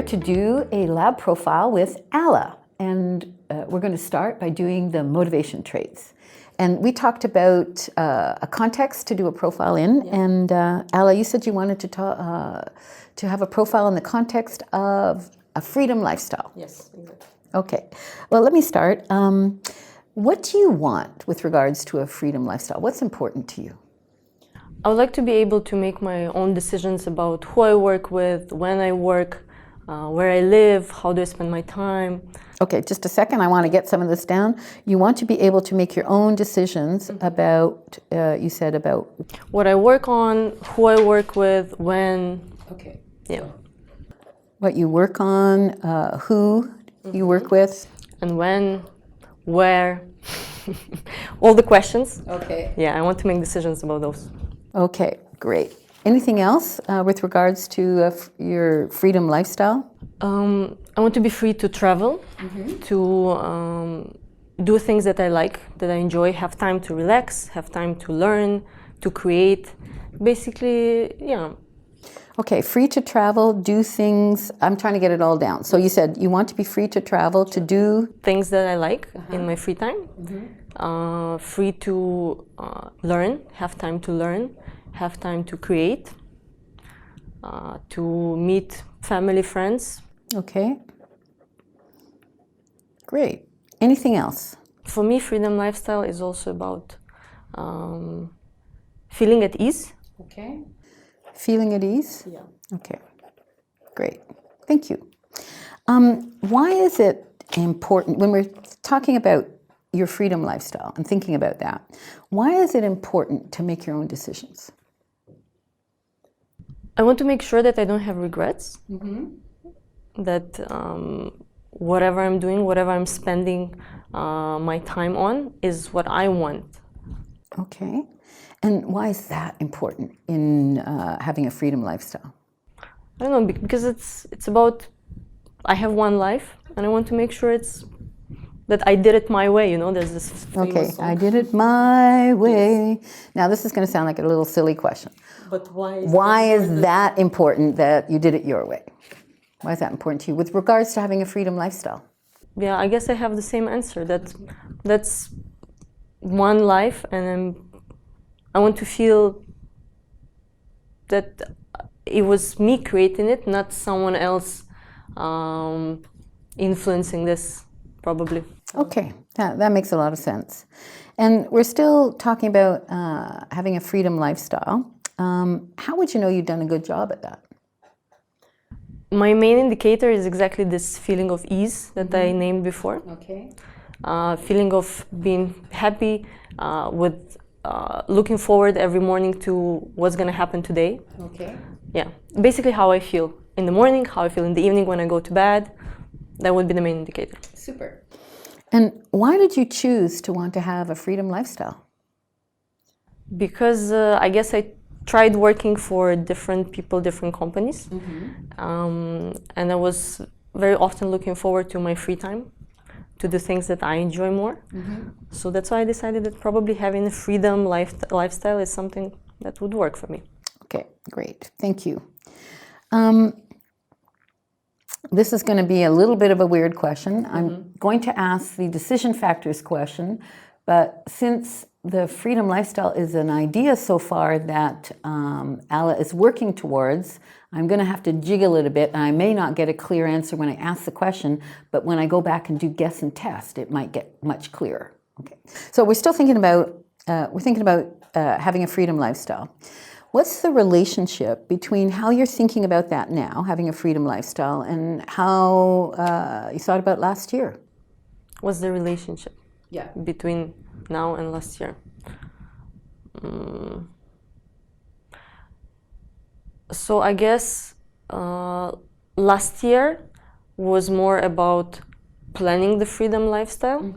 to do a lab profile with Alla, and we're going to start by doing the motivation traits. And we talked about a context to do a profile in, and Alla, you said you wanted to have a profile in the context of a freedom lifestyle. Yes, exactly. Okay, well, let me start. What do you want with regards to a freedom lifestyle? What's important to you? I would like to be able to make my own decisions about who I work with, when I work, where I live, how do I spend my time. Okay, just a second. I want to get some of this down. You want to be able to make your own decisions about, you said about... What I work on, who I work with, when. Okay. Yeah. What you work on, who you work with. And when, where, all the questions. Okay. Yeah, I want to make decisions about those. Okay, great. Anything else with regards to your freedom lifestyle? I want to be free to travel, to do things that I like, that I enjoy, have time to relax, have time to learn, to create. Basically, yeah. Okay, free to travel, do things. I'm trying to get it all down. So you said you want to be free to travel, to do things that I like in my free time. Free to learn, have time to learn, have time to create, to meet family, friends. Okay. Great. Anything else? For me, freedom lifestyle is also about feeling at ease. Okay. Feeling at ease? Yeah. Okay. Great. Thank you. Why is it important, when we're talking about your freedom lifestyle and thinking about that, why is it important to make your own decisions? I want to make sure that I don't have regrets. That whatever I'm doing, whatever I'm spending my time on is what I want. Okay. And why is that important in having a freedom lifestyle? I don't know, because it's about, I have one life and I want to make sure that I did it my way, you know, there's this famous song. I did it my way. Now this is going to sound like a little silly question. But why is that important that you did it your way? Why is that important to you with regards to having a freedom lifestyle? Yeah, I guess I have the same answer. That's one life, and I want to feel that it was me creating it, not someone else influencing this, probably. Okay, that makes a lot of sense. And we're still talking about having a freedom lifestyle. How would you know you've done a good job at that? My main indicator is exactly this feeling of ease that I named before. Okay. Feeling of being happy with looking forward every morning to what's going to happen today. Okay. Yeah, basically how I feel in the morning, how I feel in the evening when I go to bed. That would be the main indicator. Super. And why did you choose to want to have a freedom lifestyle? Because I guess I tried working for different people, different companies. And I was very often looking forward to my free time, to do things that I enjoy more. So that's why I decided that probably having a freedom lifestyle is something that would work for me. Okay, great. Thank you. This is going to be a little bit of a weird question. I'm going to ask the decision factors question, but since the freedom lifestyle is an idea so far that Alla is working towards, I'm going to have to jiggle it a bit, and I may not get a clear answer when I ask the question, but when I go back and do guess and test, it might get much clearer. Okay. So we're still thinking about having a freedom lifestyle. What's the relationship between how you're thinking about that now, having a freedom lifestyle, and how you thought about last year? What's the relationship between now and last year? So I guess last year was more about planning the freedom lifestyle.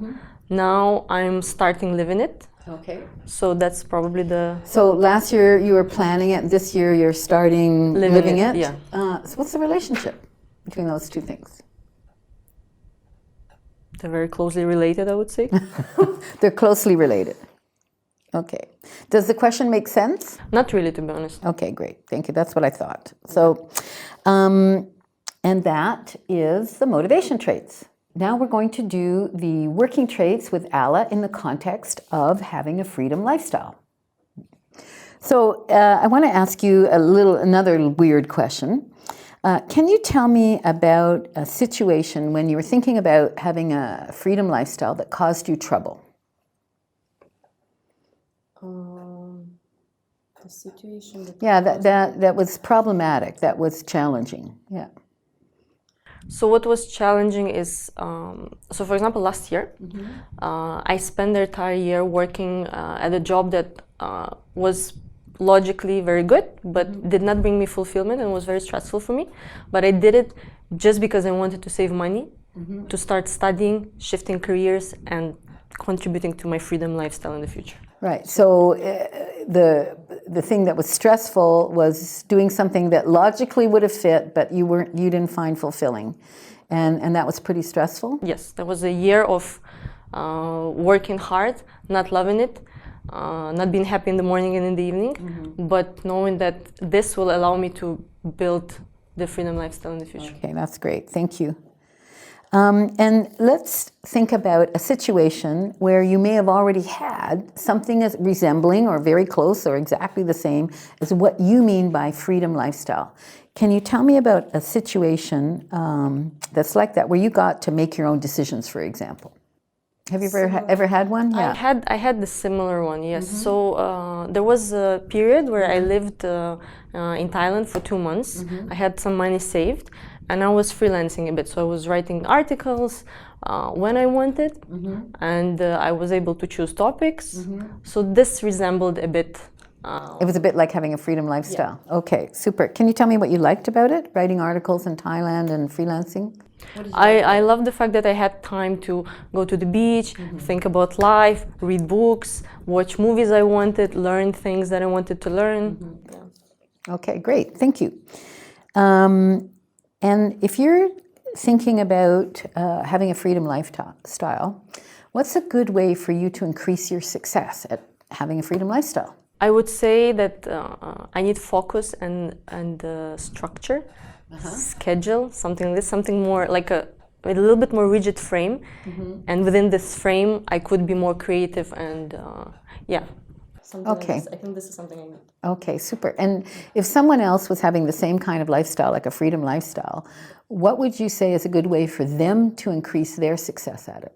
Now I'm starting living it. Okay. So that's probably the... So last year you were planning it, this year you're starting living it? Yeah. So what's the relationship between those two things? They're very closely related, I would say. They're closely related. Okay. Does the question make sense? Not really, to be honest. Okay, great. Thank you. That's what I thought. So And that is the motivation traits. Now we're going to do the working traits with Alla in the context of having a freedom lifestyle. So I want to ask you another weird question. Can you tell me about a situation when you were thinking about having a freedom lifestyle that caused you trouble? The situation that was problematic, that was challenging. Yeah. So what was challenging is, so for example, last year, I spent the entire year working at a job that was logically very good, but did not bring me fulfillment and was very stressful for me. But I did it just because I wanted to save money, to start studying, shifting careers, and contributing to my freedom lifestyle in the future. Right. So the thing that was stressful was doing something that logically would have fit, but you didn't find fulfilling, and that was pretty stressful. Yes, there was a year of working hard, not loving it, not being happy in the morning and in the evening, but knowing that this will allow me to build the freedom lifestyle in the future. Okay, that's great. Thank you. And let's think about a situation where you may have already had something as resembling or very close or exactly the same as what you mean by freedom lifestyle. Can you tell me about a situation that's like that, where you got to make your own decisions, for example? Have you ever had one? Yeah. I had the similar one, yes. So there was a period where I lived in Thailand for 2 months. I had some money saved, and I was freelancing a bit. So I was writing articles when I wanted, and I was able to choose topics. So this resembled a bit. It was a bit like having a freedom lifestyle. Yeah. Okay, super. Can you tell me what you liked about it, writing articles in Thailand and freelancing? I love the fact that I had time to go to the beach, think about life, read books, watch movies I wanted, learn things that I wanted to learn. Yeah. Okay, great. Thank you. And if you're thinking about having a freedom lifestyle, what's a good way for you to increase your success at having a freedom lifestyle? I would say that I need focus and structure, schedule, something like this, something more like a little bit more rigid frame. And within this frame, I could be more creative and Okay. Like I think this is something I need. Okay, super. And if someone else was having the same kind of lifestyle, like a freedom lifestyle, what would you say is a good way for them to increase their success at it?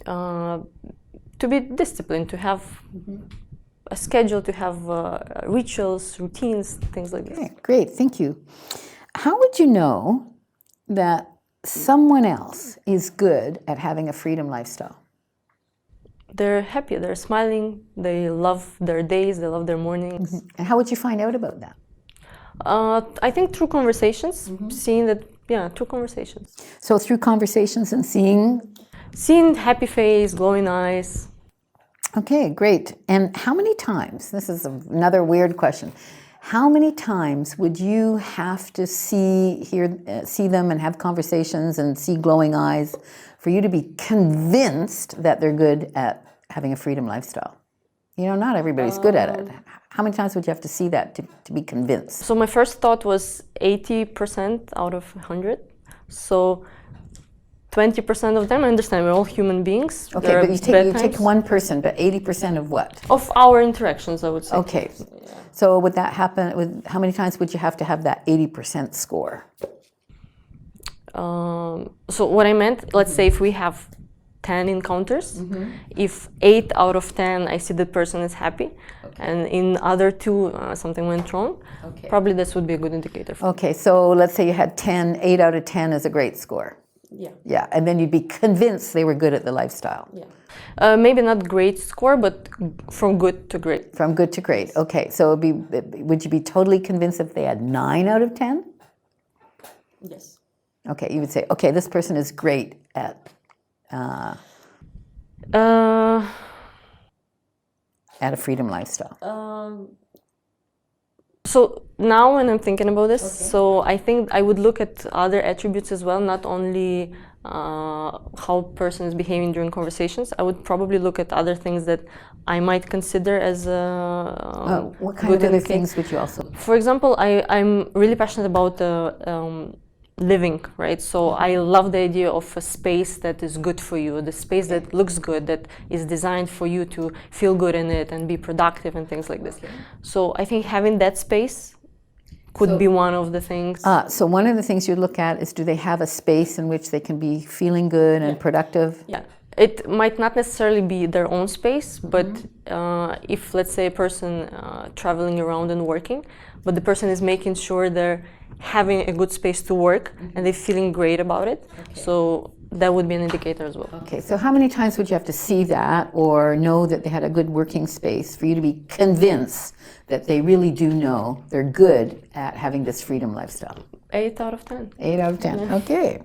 To be disciplined, to have a schedule, to have rituals, routines, things like this. Okay, great, thank you. How would you know that someone else is good at having a freedom lifestyle? They're happy, they're smiling, they love their days, they love their mornings. And how would you find out about that? I think through conversations, seeing that, through conversations. So through conversations and Seeing happy face, glowing eyes. Okay, great. And how many times, this is another weird question, how many times would you have to see them and have conversations and see glowing eyes for you to be convinced that they're good at having a freedom lifestyle? You know, not everybody's good at it. How many times would you have to see that to be convinced? So my first thought was 80% out of 100. So 20% of them, I understand, we're all human beings. Okay, but you take one person, but 80% of what? Of our interactions, I would say. Okay, so would that happen, how many times would you have to have that 80% score? So what I meant, let's say if we have 10 encounters, if 8 out of 10 I see the person is happy, and in other 2 something went wrong, probably this would be a good indicator. Okay, so let's say you had 10, 8 out of 10 is a great score. Yeah, and then you'd be convinced they were good at the lifestyle. Maybe not great score, but from good to great. From good to great. Okay, so would you be totally convinced if they had 9 out of 10? Yes. Okay, you would say, okay, this person is great at a freedom lifestyle. So now when I'm thinking about this, so I think I would look at other attributes as well, not only how a person is behaving during conversations. I would probably look at other things that I might consider as what kind of other things would you also? For example, I'm really passionate about living, right? So I love the idea of a space that is good for you, the space that looks good, that is designed for you to feel good in it and be productive and things like this. So I think having that space could be one of the things. So one of the things you look at is, do they have a space in which they can be feeling good and productive? Yeah. It might not necessarily be their own space, but if, let's say, a person traveling around and working, but the person is making sure they're having a good space to work and they're feeling great about it. So that would be an indicator as well. Okay, so how many times would you have to see that or know that they had a good working space for you to be convinced that they really do know they're good at having this freedom lifestyle? 8 out of 10. 8 out of 10. Okay,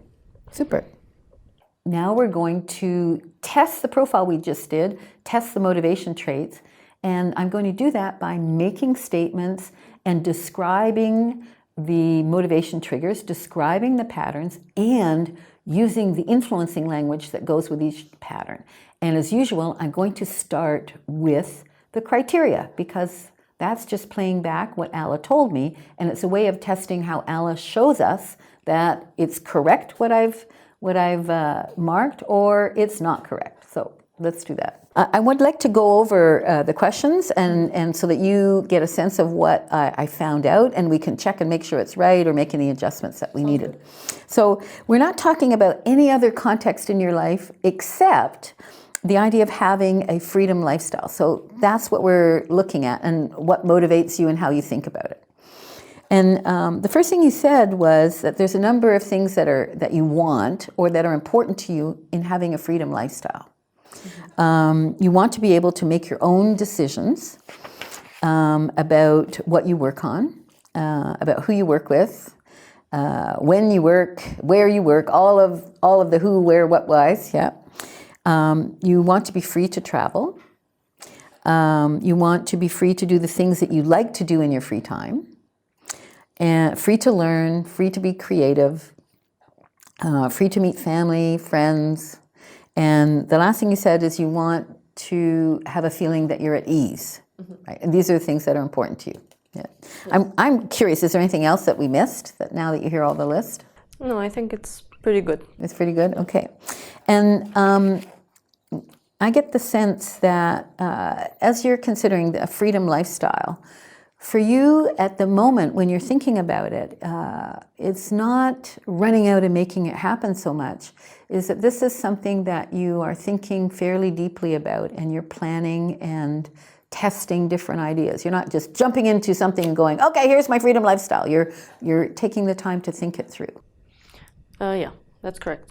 super. Now we're going to test the profile we just did, test the motivation traits, and I'm going to do that by making statements and describing the motivation triggers, describing the patterns, and using the influencing language that goes with each pattern. And as usual, I'm going to start with the criteria because that's just playing back what Alla told me, and it's a way of testing how Alla shows us that it's correct what I've marked or it's not correct. So let's do that. I would like to go over the questions and so that you get a sense of what I found out and we can check and make sure it's right or make any adjustments that we needed. So we're not talking about any other context in your life except the idea of having a freedom lifestyle. So that's what we're looking at and what motivates you and how you think about it. And the first thing you said was that there's a number of things that you want or that are important to you in having a freedom lifestyle. You want to be able to make your own decisions about what you work on, about who you work with, when you work, where you work, all of the who, where, what, whys. Yeah. You want to be free to travel. You want to be free to do the things that you like to do in your free time. And free to learn, free to be creative, free to meet family, friends. And the last thing you said is you want to have a feeling that you're at ease. Right? And these are the things that are important to you. Yeah. Yes. I'm curious, is there anything else that we missed that now that you hear all the list? No, I think it's pretty good. It's pretty good? Okay. And I get the sense that as you're considering a freedom lifestyle, for you at the moment when you're thinking about it, it's not running out and making it happen so much, is that this is something that you are thinking fairly deeply about and you're planning and testing different ideas. You're not just jumping into something and going, okay, here's my freedom lifestyle. You're taking the time to think it through. Yeah, that's correct.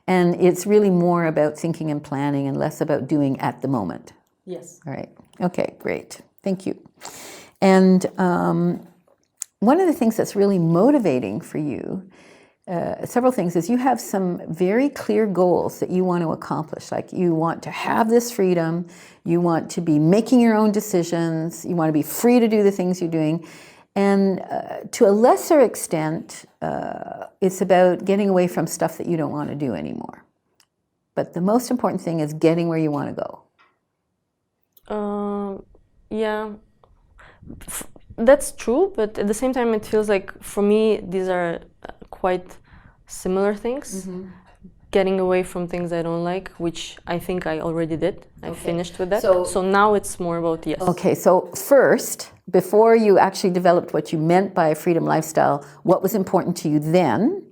And it's really more about thinking and planning and less about doing at the moment. Yes. All right. Okay, great. Thank you. And one of the things that's really motivating for you, several things, is you have some very clear goals that you want to accomplish. Like you want to have this freedom, you want to be making your own decisions, you want to be free to do the things you're doing. And to a lesser extent, it's about getting away from stuff that you don't want to do anymore. But the most important thing is getting where you want to go. Yeah. That's true, but at the same time, it feels like for me these are quite similar things. Mm-hmm. Getting away from things I don't like, which I think I already did. I finished with that. So now it's more about yes. Okay, so first, before you actually developed what you meant by a freedom lifestyle, what was important to you then?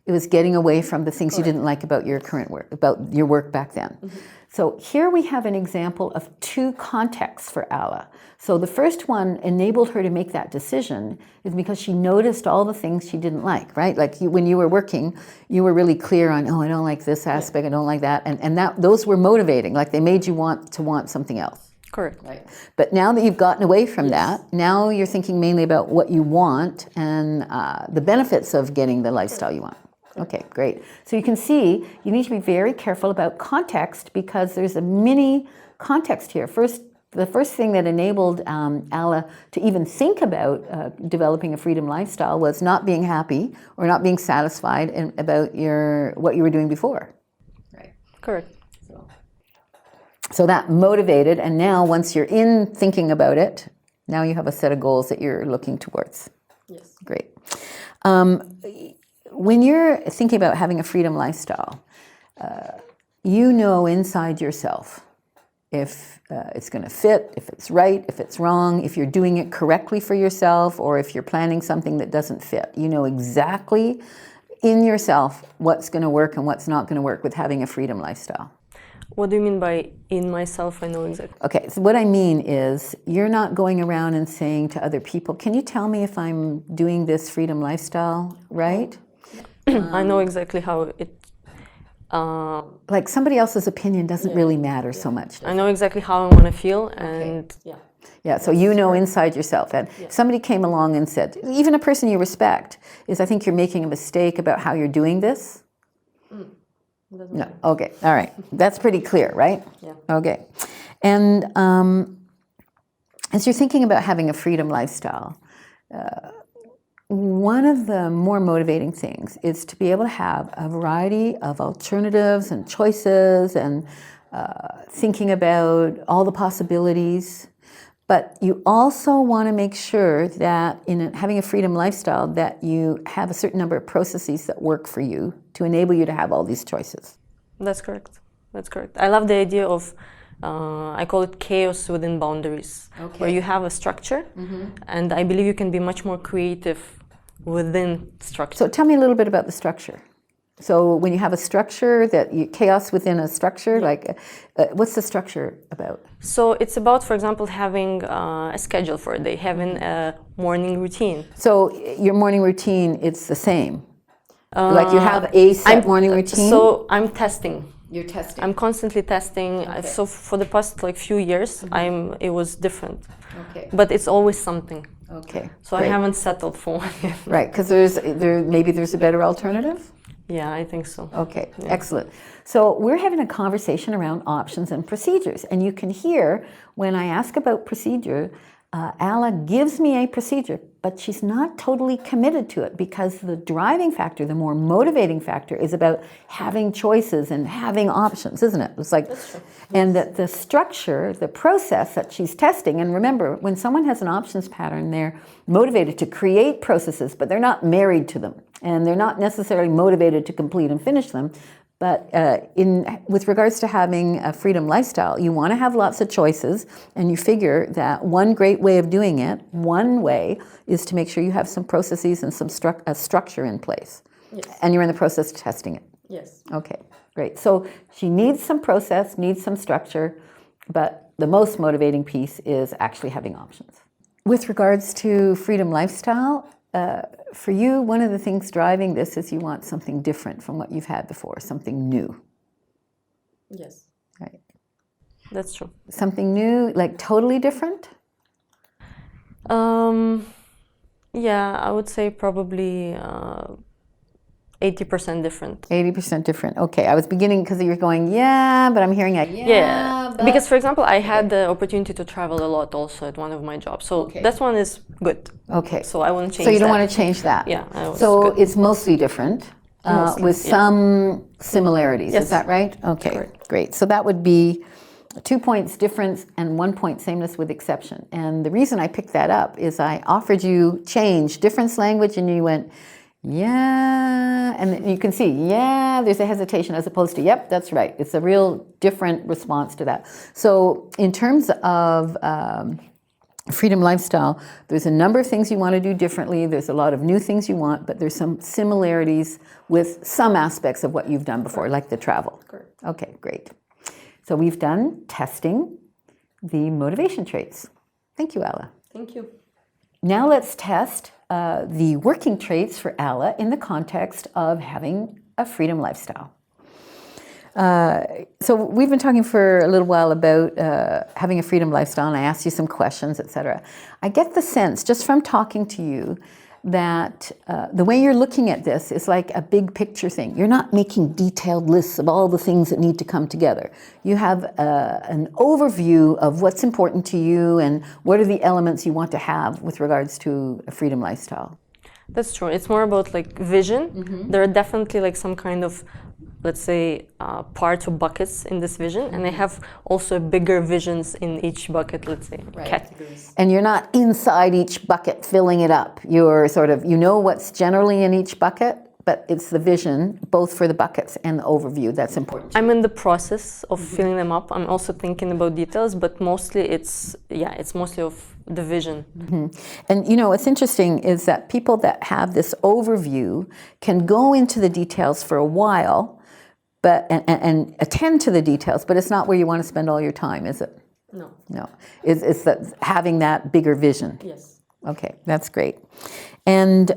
It was getting away from the things you didn't like about your current work, about your work back then. Mm-hmm. So here we have an example of two contexts for Alla. So the first one enabled her to make that decision is because she noticed all the things she didn't like, right? Like when you were working, you were really clear on, oh, I don't like this aspect, I don't like that. And those were motivating, like they made you want something else. Correct. Right. But now that you've gotten away from that, now you're thinking mainly about what you want and the benefits of getting the lifestyle you want. Okay, great. So you can see you need to be very careful about context because there's a mini context here. The first thing that enabled Alla to even think about developing a freedom lifestyle was not being happy or not being satisfied about what you were doing before. Right. Correct. So that motivated, and now once you're in thinking about it, now you have a set of goals that you're looking towards. Yes. Great. when you're thinking about having a freedom lifestyle, you know inside yourself if it's going to fit, if it's right, if it's wrong, if you're doing it correctly for yourself, or if you're planning something that doesn't fit. You know exactly in yourself what's going to work and what's not going to work with having a freedom lifestyle. What do you mean by in myself? I know exactly. Okay, so what I mean is you're not going around and saying to other people, can you tell me if I'm doing this freedom lifestyle right? I know exactly how it. Like somebody else's opinion doesn't really matter so much. I know exactly how I want to feel, and Yeah, so you know inside yourself. And somebody came along and said, even a person you respect, is I think you're making a mistake about how you're doing this. No, okay, all right. That's pretty clear, right? Yeah. Okay. And as you're thinking about having a freedom lifestyle, one of the more motivating things is to be able to have a variety of alternatives and choices and thinking about all the possibilities. But you also want to make sure that in having a freedom lifestyle that you have a certain number of processes that work for you to enable you to have all these choices. That's correct. That's correct. I love the idea of, I call it chaos within boundaries, where you have a structure, and I believe you can be much more creative within structure. So tell me a little bit about the structure. So when you have a structure, chaos within a structure, what's the structure about? So it's about, for example, having a schedule for a day, having a morning routine. So your morning routine, it's the same? Like you have a set morning routine? So I'm testing. You're testing. I'm constantly testing. Okay. So for the past few years, it was different. Okay. But it's always something. Okay. So great. I haven't settled for one yet. Right, because maybe there's a better alternative? Yeah, I think so. Okay, excellent. So we're having a conversation around options and procedures. And you can hear when I ask about procedure, Alla gives me a procedure, but she's not totally committed to it because the driving factor, the more motivating factor, is about having choices and having options, isn't it? It's like, and that the structure, the process that she's testing, and remember, when someone has an options pattern, they're motivated to create processes, but they're not married to them, and they're not necessarily motivated to complete and finish them. But with regards to having a freedom lifestyle, you want to have lots of choices, and you figure that one great way of doing it, one way, is to make sure you have some processes and some structure in place. Yes. And you're in the process of testing it. Yes. Okay, great. So she needs some process, needs some structure, but the most motivating piece is actually having options. With regards to freedom lifestyle, for you, one of the things driving this is you want something different from what you've had before, something new. Yes. Right. That's true. Something new, like totally different? Yeah, I would say probably 80% different. 80% different. Okay, I was beginning because you were going, yeah, but I'm hearing a yeah. But... Because, for example, I had the opportunity to travel a lot also at one of my jobs. So that one is good. Okay. So I won't change that. So you don't want to change that? Yeah. So it's mostly different with some similarities. Yes. Is that right? Okay, correct. Great. So that would be 2 points difference and 1 point sameness with exception. And the reason I picked that up is I offered you change, difference language, and you went, yeah, and you can see, yeah, there's a hesitation as opposed to, yep, that's right. It's a real different response to that. So in terms of freedom lifestyle, there's a number of things you want to do differently. There's a lot of new things you want, but there's some similarities with some aspects of what you've done before, like the travel. Correct. Okay, great. So we've done testing the motivation traits. Thank you, Alla. Thank you. Now let's test the working traits for Alla in the context of having a freedom lifestyle. So we've been talking for a little while about having a freedom lifestyle, and I asked you some questions, etc. I get the sense, just from talking to you, that the way you're looking at this is like a big picture thing. You're not making detailed lists of all the things that need to come together. You have an overview of what's important to you and what are the elements you want to have with regards to a freedom lifestyle. That's true. It's more about vision. Mm-hmm. There are definitely some kind of, let's say, parts or buckets in this vision, and I have also bigger visions in each bucket, let's say, categories. And you're not inside each bucket filling it up. You're sort of, you know what's generally in each bucket, but it's the vision, both for the buckets and the overview, that's important. I'm in the process of filling them up. I'm also thinking about details, but mostly it's mostly of the vision. And you know, what's interesting is that people that have this overview can go into the details for a while, but and attend to the details, but it's not where you want to spend all your time, is it? No. No. It's that having that bigger vision. Yes. Okay, that's great. And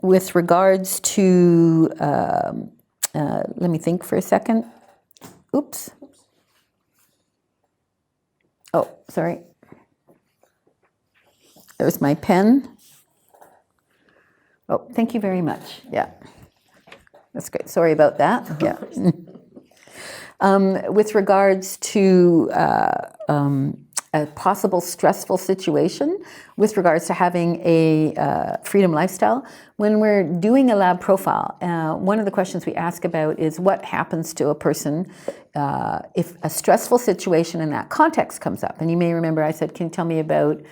with regards to, let me think for a second. Oops. Oh, sorry. There's my pen. Oh, thank you very much. Yeah. That's great. Sorry about that. Yeah. With regards to a possible stressful situation, with regards to having a freedom lifestyle, when we're doing a lab profile, one of the questions we ask about is what happens to a person if a stressful situation in that context comes up. And you may remember I said, can you tell me about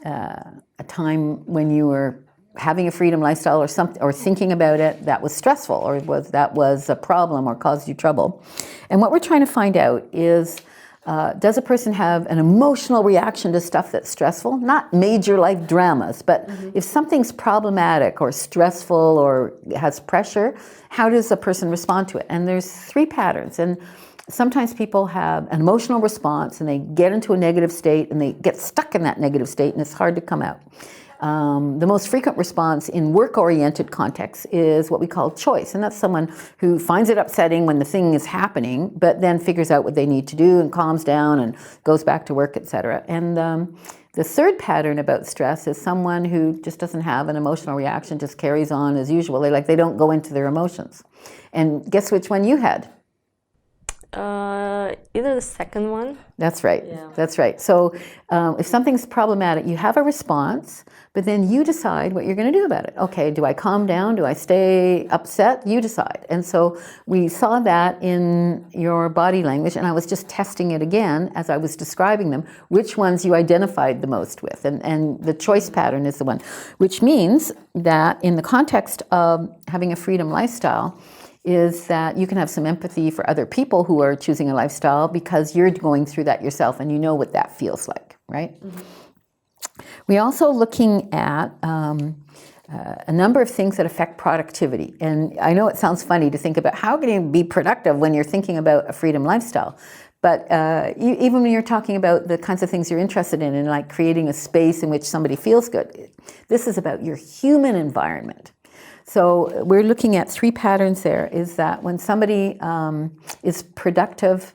a time when you were having a freedom lifestyle or something, or thinking about it that was stressful, or that was a problem or caused you trouble. And what we're trying to find out is, does a person have an emotional reaction to stuff that's stressful? Not major life dramas, but if something's problematic or stressful or has pressure, how does a person respond to it? And there's 3 patterns. And sometimes people have an emotional response and they get into a negative state and they get stuck in that negative state and it's hard to come out. The most frequent response in work-oriented contexts is what we call choice, and that's someone who finds it upsetting when the thing is happening, but then figures out what they need to do and calms down and goes back to work, etc. And the third pattern about stress is someone who just doesn't have an emotional reaction, just carries on as usual. They don't go into their emotions. And guess which one you had? Either the second one. That's right. Yeah. That's right. So if something's problematic, you have a response, but then you decide what you're going to do about it. Okay, do I calm down? Do I stay upset? You decide. And so we saw that in your body language, and I was just testing it again as I was describing them, which ones you identified the most with. And the choice pattern is the one, which means that in the context of having a freedom lifestyle, is that you can have some empathy for other people who are choosing a lifestyle because you're going through that yourself and you know what that feels like, right? We're also looking at a number of things that affect productivity. And I know it sounds funny to think about how can you be productive when you're thinking about a freedom lifestyle. But even when you're talking about the kinds of things you're interested in, and like creating a space in which somebody feels good, this is about your human environment. So we're looking at 3 patterns there, is that when somebody is productive,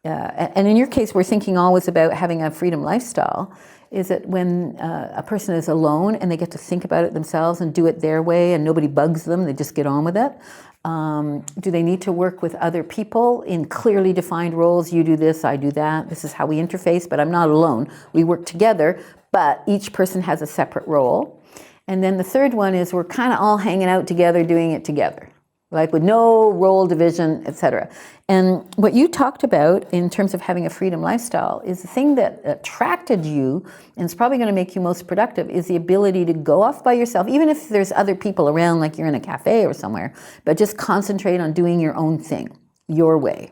and in your case, we're thinking always about having a freedom lifestyle, is it when a person is alone and they get to think about it themselves and do it their way and nobody bugs them, they just get on with it? Do they need to work with other people in clearly defined roles? You do this, I do that. This is how we interface, but I'm not alone. We work together, but each person has a separate role. And then the third one is we're kind of all hanging out together, doing it together, like with no role division, etc. And what you talked about in terms of having a freedom lifestyle is the thing that attracted you, and it's probably going to make you most productive, is the ability to go off by yourself, even if there's other people around, like you're in a cafe or somewhere, but just concentrate on doing your own thing, your way.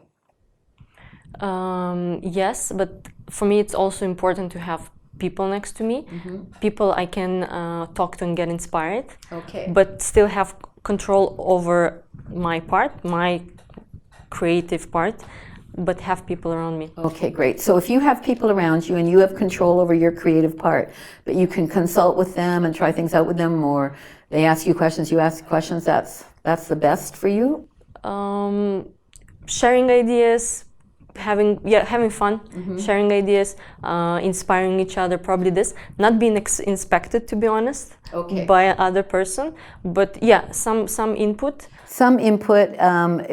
Yes, but for me it's also important to have people next to me, people I can talk to and get inspired, but still have control over my part, my creative part, but have people around me. Okay, great. So if you have people around you and you have control over your creative part, but you can consult with them and try things out with them, or they ask you questions, you ask questions, that's the best for you? Sharing ideas, having fun, sharing ideas, inspiring each other, probably this, not being inspected, to be honest, by another person, but yeah, some input. Some input,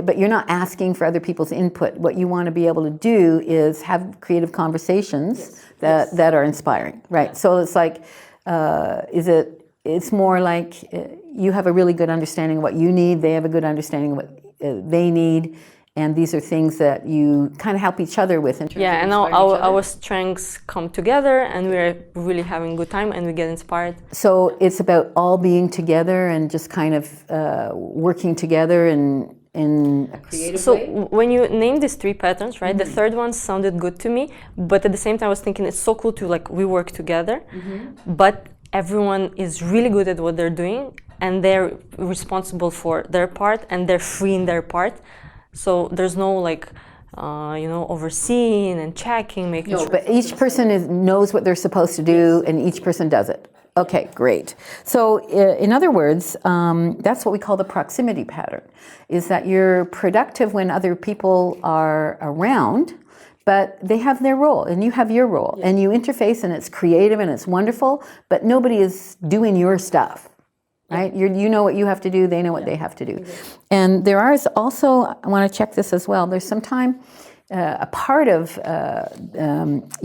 but you're not asking for other people's input. What you want to be able to do is have creative conversations that are inspiring, right? So it's like, it's more like you have a really good understanding of what you need, they have a good understanding of what they need, and these are things that you kind of help each other with in terms Yeah, of and inspiring each other. our strengths come together, and we're really having a good time, and we get inspired. So it's about all being together and just kind of working together in a creative So way. when you name these three patterns, right, the third one sounded good to me, but at the same time I was thinking it's so cool to like we work together, but everyone is really good at what they're doing, and they're responsible for their part, and they're free in their part. So there's no like, overseeing and checking, making No, sure. but each person knows what they're supposed to do, and each person does it. Okay, great. So in other words, that's what we call the proximity pattern, is that you're productive when other people are around, but they have their role and you have your role, and you interface and it's creative and it's wonderful, but nobody is doing your stuff. Right? You know what you have to do, they know what they have to do. And there are also, I want to check this as well, there's sometime a part of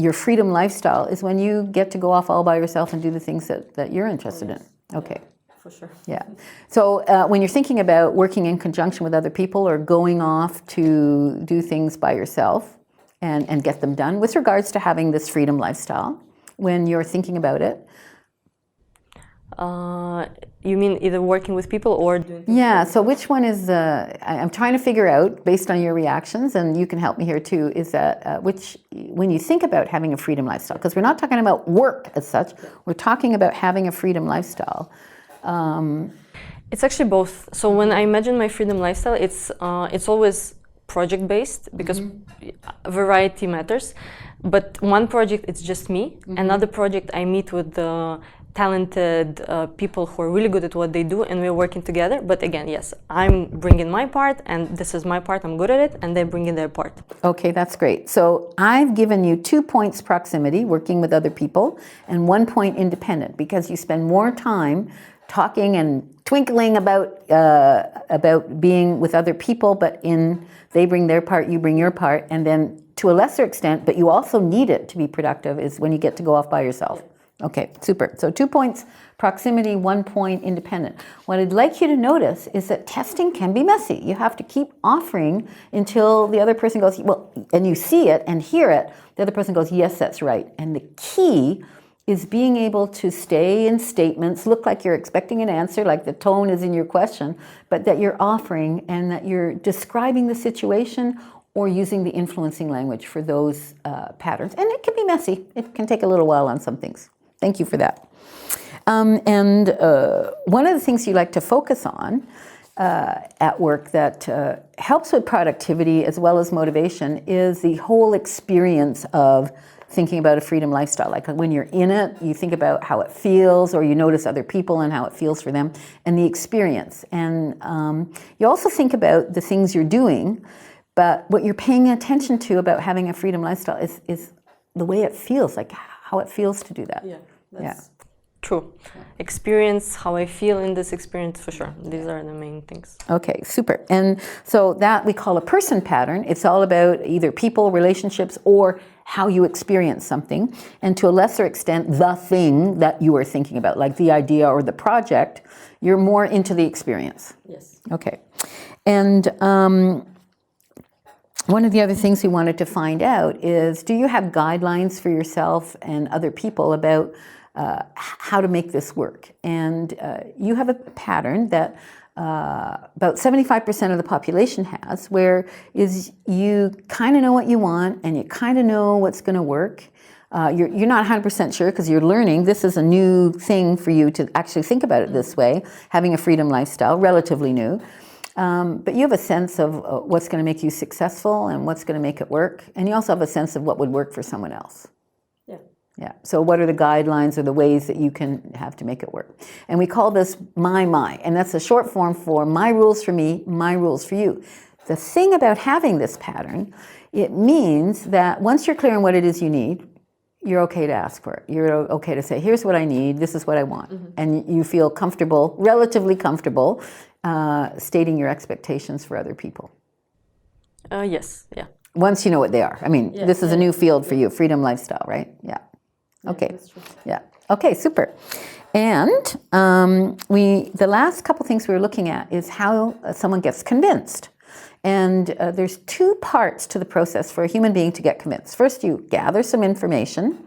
your freedom lifestyle is when you get to go off all by yourself and do the things that you're interested in. Okay. For sure. Yeah. So when you're thinking about working in conjunction with other people or going off to do things by yourself and get them done, with regards to having this freedom lifestyle, when you're thinking about it, You mean either working with people or doing? yeah, so which one is, I'm trying to figure out, based on your reactions, and you can help me here too, is that when you think about having a freedom lifestyle, because we're not talking about work as such, we're talking about having a freedom lifestyle. It's actually both. So when I imagine my freedom lifestyle, it's always project-based, because variety matters. But one project, it's just me. Another project, I meet with the talented people who are really good at what they do, and we're working together. But again, yes, I'm bringing my part, and this is my part, I'm good at it, and they bring in their part. Okay, that's great. So I've given you 2 points proximity, working with other people, and 1 point independent, because you spend more time talking and twinkling about being with other people, but they bring their part, you bring your part, and then to a lesser extent, but you also need it to be productive, is when you get to go off by yourself. Okay, super. So 2 points proximity, 1 point independent. What I'd like you to notice is that testing can be messy. You have to keep offering until the other person goes, well, and you see it and hear it, the other person goes, yes, that's right. And the key is being able to stay in statements, look like you're expecting an answer, like the tone is in your question, but that you're offering and that you're describing the situation or using the influencing language for those patterns. And it can be messy. It can take a little while on some things. Thank you for that. And one of the things you like to focus on at work that helps with productivity as well as motivation is the whole experience of thinking about a freedom lifestyle. Like when you're in it, you think about how it feels, or you notice other people and how it feels for them, and the experience. And you also think about the things you're doing, but what you're paying attention to about having a freedom lifestyle is the way it feels, like how it feels to do that. That's true. Experience, how I feel in this experience, for sure. These are the main things. Okay, super. And so that we call a person pattern. It's all about either people, relationships, or how you experience something. And to a lesser extent, the thing that you are thinking about, like the idea or the project, you're more into the experience. Yes. Okay. And one of the other things we wanted to find out is, do you have guidelines for yourself and other people about how to make this work? And you have a pattern that about 75% of the population has, where is you kind of know what you want and you kind of know what's going to work. You're not 100% sure because you're learning. This is a new thing for you to actually think about it this way, having a freedom lifestyle, relatively new. But you have a sense of what's going to make you successful and what's going to make it work. And you also have a sense of what would work for someone else. Yeah. So what are the guidelines or the ways that you can have to make it work? And we call this my, and that's a short form for my rules for me, my rules for you. The thing about having this pattern, it means that once you're clear on what it is you need, you're okay to ask for it. You're okay to say, here's what I need, this is what I want. Mm-hmm. And you feel comfortable, relatively comfortable, stating your expectations for other people. Yes, yeah. Once you know what they are. I mean, this is a new field for you, freedom lifestyle, right? Yeah. Okay. That's true. Yeah. Okay, super. And the last couple things we were looking at is how someone gets convinced. And there's two parts to the process for a human being to get convinced. First, you gather some information,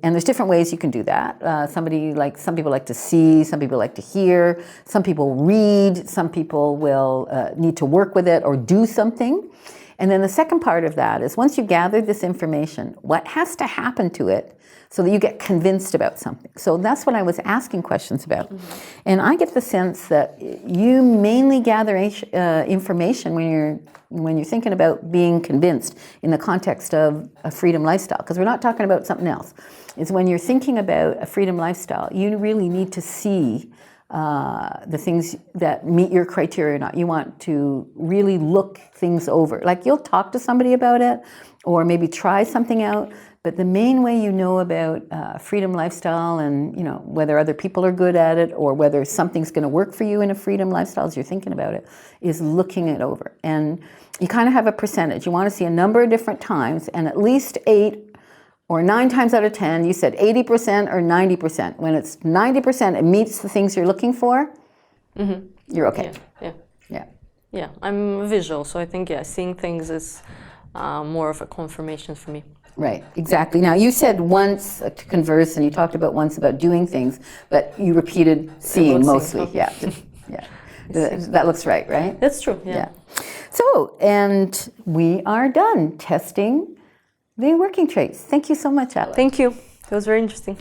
and there's different ways you can do that. Some people like to see, some people like to hear, some people read, some people will need to work with it or do something. And then the second part of that is once you gather this information, what has to happen to it so that you get convinced about something? So that's what I was asking questions about. And I get the sense that you mainly gather information when you're thinking about being convinced in the context of a freedom lifestyle, because we're not talking about something else. It's when you're thinking about a freedom lifestyle, you really need to see the things that meet your criteria or not. You want to really look things over. Like you'll talk to somebody about it or maybe try something out, but the main way you know about freedom lifestyle and whether other people are good at it or whether something's going to work for you in a freedom lifestyle as you're thinking about it is looking it over. And you kind of have a percentage. You want to see a number of different times, and at least 8 or 9 times out of 10, you said 80% or 90%. When it's 90%, it meets the things you're looking for, you're okay. Yeah, I'm visual, so I think, seeing things is more of a confirmation for me. Right, exactly. Now, you said once to converse, and you talked about once about doing things, but you repeated seeing mostly. Okay. Yeah. That looks right? That's true, yeah. So, and we are done testing the working traits. Thank you so much, Alex. Thank you. It was very interesting.